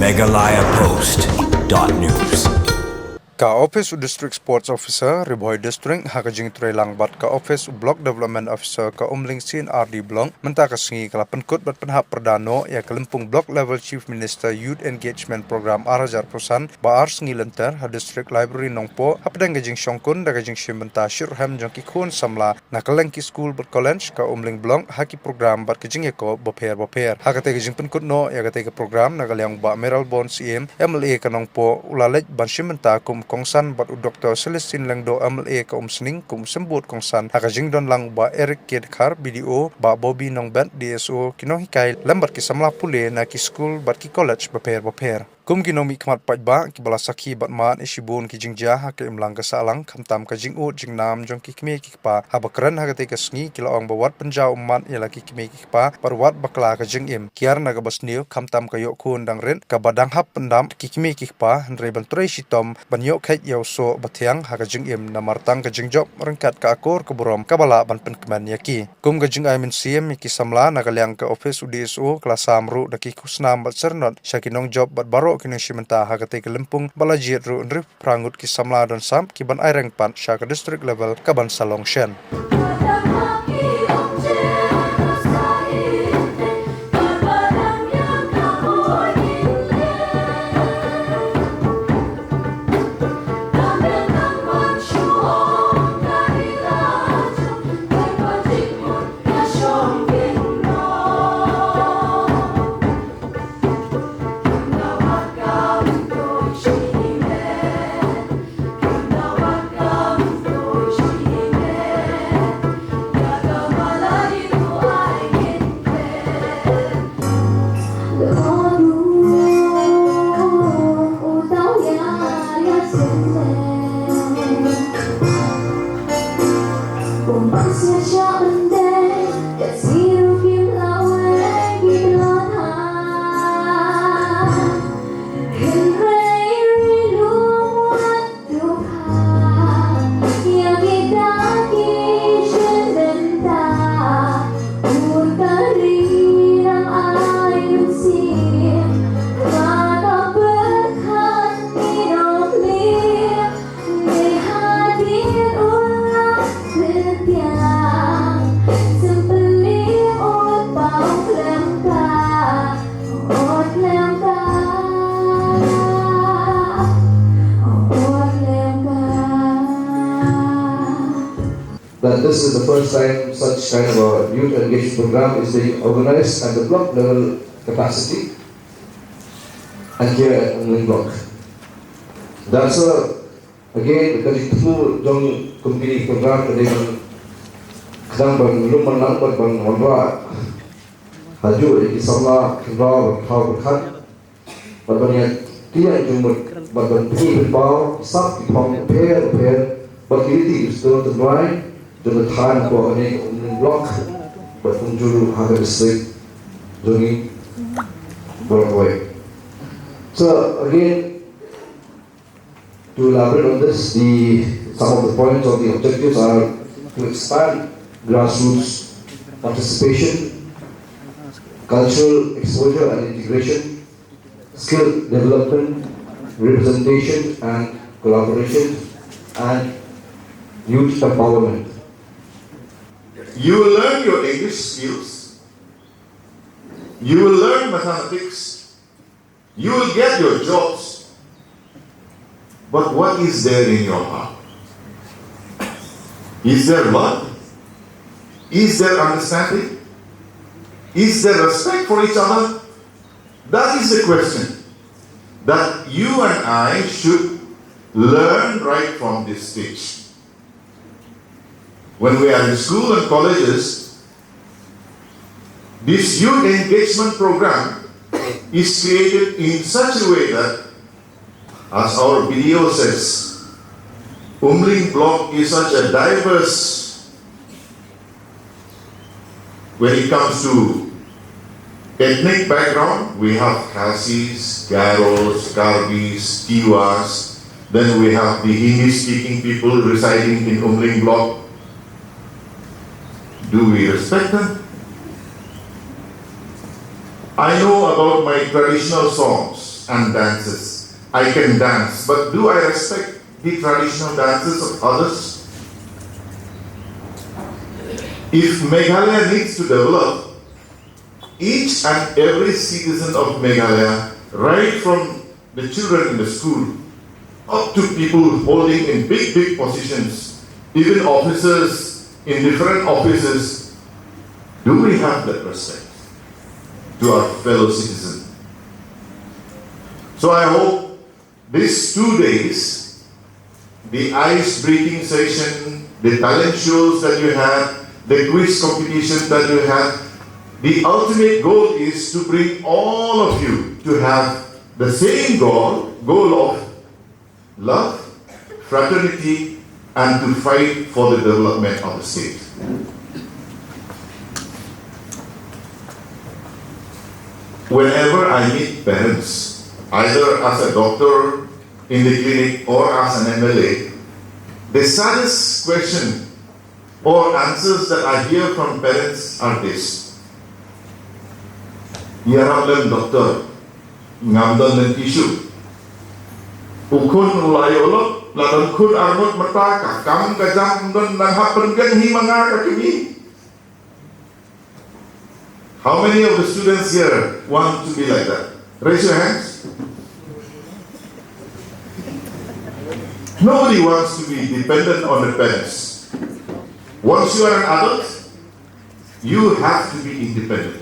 MeghalayaPost.news. Ka Office u District Sports Officer Riboy District hakajing trelang bat ka Office u Block Development Officer ka Umling CNRD Blong menta ka singi kala penkut bat penhap perdano ya kelimpung Block Level Chief Minister Youth Engagement Program Arajar Pusan ba ar singi lenter ha District Library Nongpo hapdang gajing Shongkun da gajing Shimenta Shirham jangki khun samla na kalengki school bat college ka Umling Blong haki program bat gajing eko boper hakate gajing penkut no ya gate ka program na galyang ba Meral Bon CM MLA ka Nongpo ulalej ban Shimenta kum kongsan bat u Dr. Celestine Lengdo MLA ka sneng kum sembut kongsan hakajing don lang ba Eric Kedkar BDO ba Bobby Nongbet DSO kinong hikay lambat ki samla pule na ki school bat ki college baper kum ginomi kmat pajba ki balasaki bat maan ishibun ki jingja ha ke imlang ka salang kamtam ka jingu jingnam jong ki kmie ki pa ha bakran ha te ka sngi ki laong bawat penjau man yala ki kmie ki pa parwat bakla ka jingim kiar na ka basniu kamtam ka yok kun dang ren ka badang hap pendam ki kmie ki pa henre ban trei shitom ban yok khet yaw so bathiang ha ka jingim na martang ka jingjop rengkat ka akor ka burom ka bala ban penkman yaki kum ka jing aimin cm ki samla na kalyang ka office UDSO kelas samru da ki kusnam bat sernot shakinong job bat baro kini shimenta hakate ke lempung balajiat ru nrip prangut ki samla don sam ki ban aireng pan shaka district level ka ban salong shen that this is the first time such kind of a youth engagement program is being organized at the block level capacity and here at Umling Block. That's again because it's full young company program that they can kadang bang luman lang bang wala haju di samla kembal kau berkat berbanyak tiada jumlah berbanyak berbau sab pong pair berkiti istirahat terbaik dengan tahan ko ini Umling Block berpunjul harga district jongi Bollywood. So again, to elaborate on this, some of the points or the objectives are to expand grassroots participation, cultural exposure and integration, skill development, representation and collaboration, and youth empowerment. You will learn your English skills. You will learn mathematics. You will get your jobs. But what is there in your heart? Is there love? Is there understanding? Is there respect for each other? That is the question that you and I should learn right from this stage. When we are in school and colleges, this youth engagement program is created in such a way that, as our video says, Umling Block is such a diverse when it comes to ethnic background. We have Khasis, Garos, Karbis, Tiwas. Then we have the Hindi-speaking people residing in Umling Block. Do we respect them? I know about my traditional songs and dances. I can dance, but do I respect the traditional dances of others? If Meghalaya needs to develop, each and every citizen of Meghalaya, right from the children in the school, up to people holding in big positions, even officers in different offices, do we have that respect to our fellow citizen? So I hope these 2 days, the ice-breaking session, the talent shows that you had, the quiz competition that you had, the ultimate goal is to bring all of you to have the same goal of love, fraternity, and to fight for the development of the state. Whenever I meet parents, either as a doctor in the clinic or as an MLA, the saddest question or answers that I hear from parents are this. Yaram doctor, ngamdan tissue. Ukun ulayolok, ladang kun armut mataka, kam kajam dan happen gan himanga kmie. How many of the students here want to be like that? Raise your hands. Nobody wants to be dependent on the parents. Once you are an adult, you have to be independent.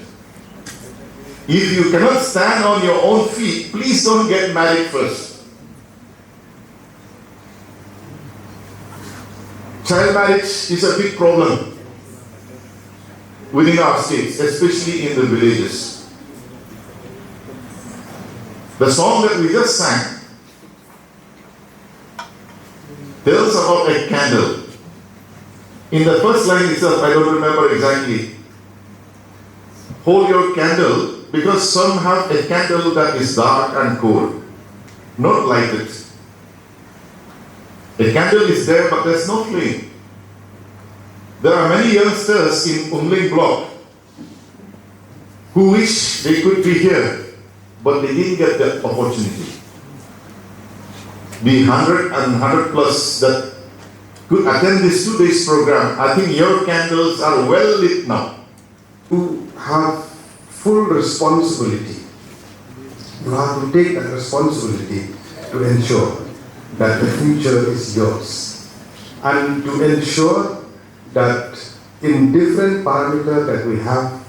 If you cannot stand on your own feet, please don't get married first. Child marriage is a big problem within our states, especially in the villages. The song that we just sang tells about a candle. In the first line itself, I don't remember exactly. Hold your candle, because some have a candle that is dark and cold, not lighted. A candle is there, but there's no flame. There are many youngsters in Umling block who wish they could be here, but they didn't get that opportunity. The 100 and 100 plus that could attend this 2 days program, I think your candles are well lit now. To have full responsibility, you have to take that responsibility to ensure that the future is yours, and to ensure that in different parameters that we have,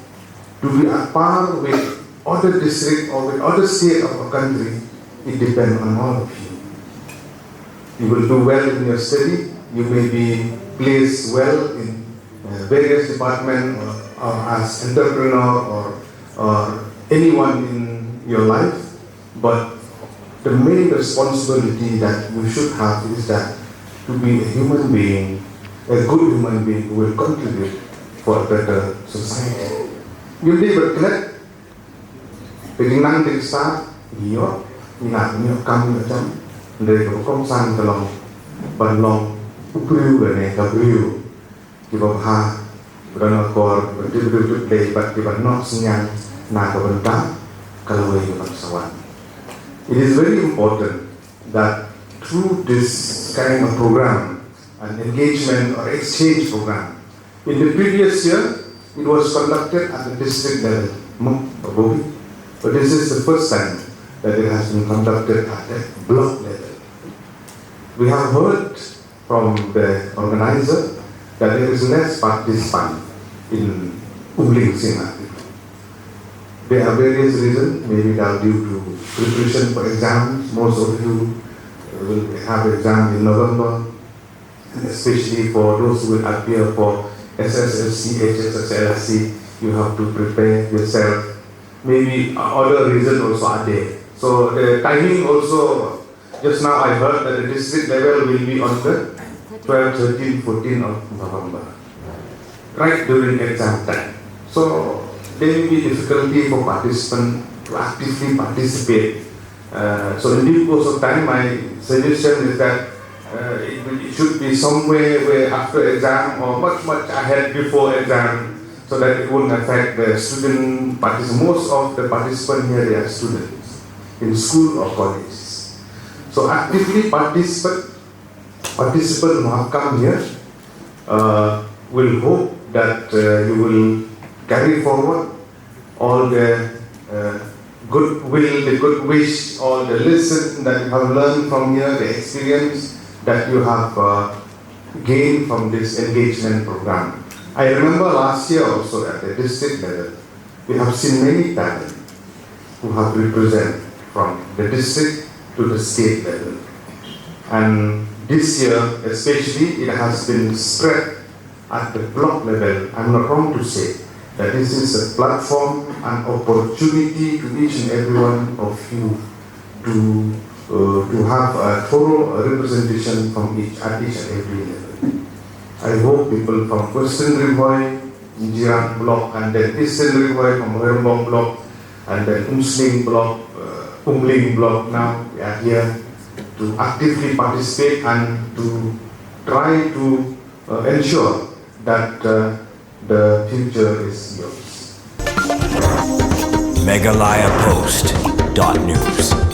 to be at par with other district or with other state of our country, it depends on all of you. You will do well in your study, you may be placed well in various departments or as entrepreneur or anyone in your life, but the main responsibility that we should have is that to be a human being, a good human being who will contribute for a better society. Jadi berkelet, penginang dari start, dia, ingat kami macam dari kebukom san telong, balong, upriu dan kabriu, kibabha, berana kor, berdiri lebat kibanok senyang, na kebentak, kalau ia bersawan. It is very important that through this kind of program, an engagement or exchange program, in the previous year, it was conducted at the district level, but this is the first time that it has been conducted at the block level. We have heard from the organizer that there is less participant in Umling Singa. There are various reasons, maybe that due to preparation for exams. Most of you will have exam in November, and especially for those who will appear for SSLC, HSLC, you have to prepare yourself. Maybe other reasons also are there. So the timing also, just now I heard that the district level will be on the 12, 13, 14 of November, right during exam time. So there may be difficulty for participants to actively participate. So in due course of time, my suggestion is that it should be somewhere where after exam or much ahead before exam, so that it won't affect the student participants. Most of the participants here, they are students. in school or colleges. So actively participants who have come here will hope that you will carry forward all the goodwill, the good wish, all the lesson that you have learned from here, the experience that you have gained from this engagement program. I remember last year also at the district level, we have seen many talents who have represented from the district to the state level. And this year especially, it has been spread at the block level. I'm not wrong to say that this is a platform, an opportunity to each and every one of you to have a thorough representation from at each and every level. I hope people from Western Rivoy, Njirang block, and then Eastern Rivoy from Hermbong block, and then Umsling block, Umling block, now we are here to actively participate and to try to ensure that the future is yours. MeghalayaPost.news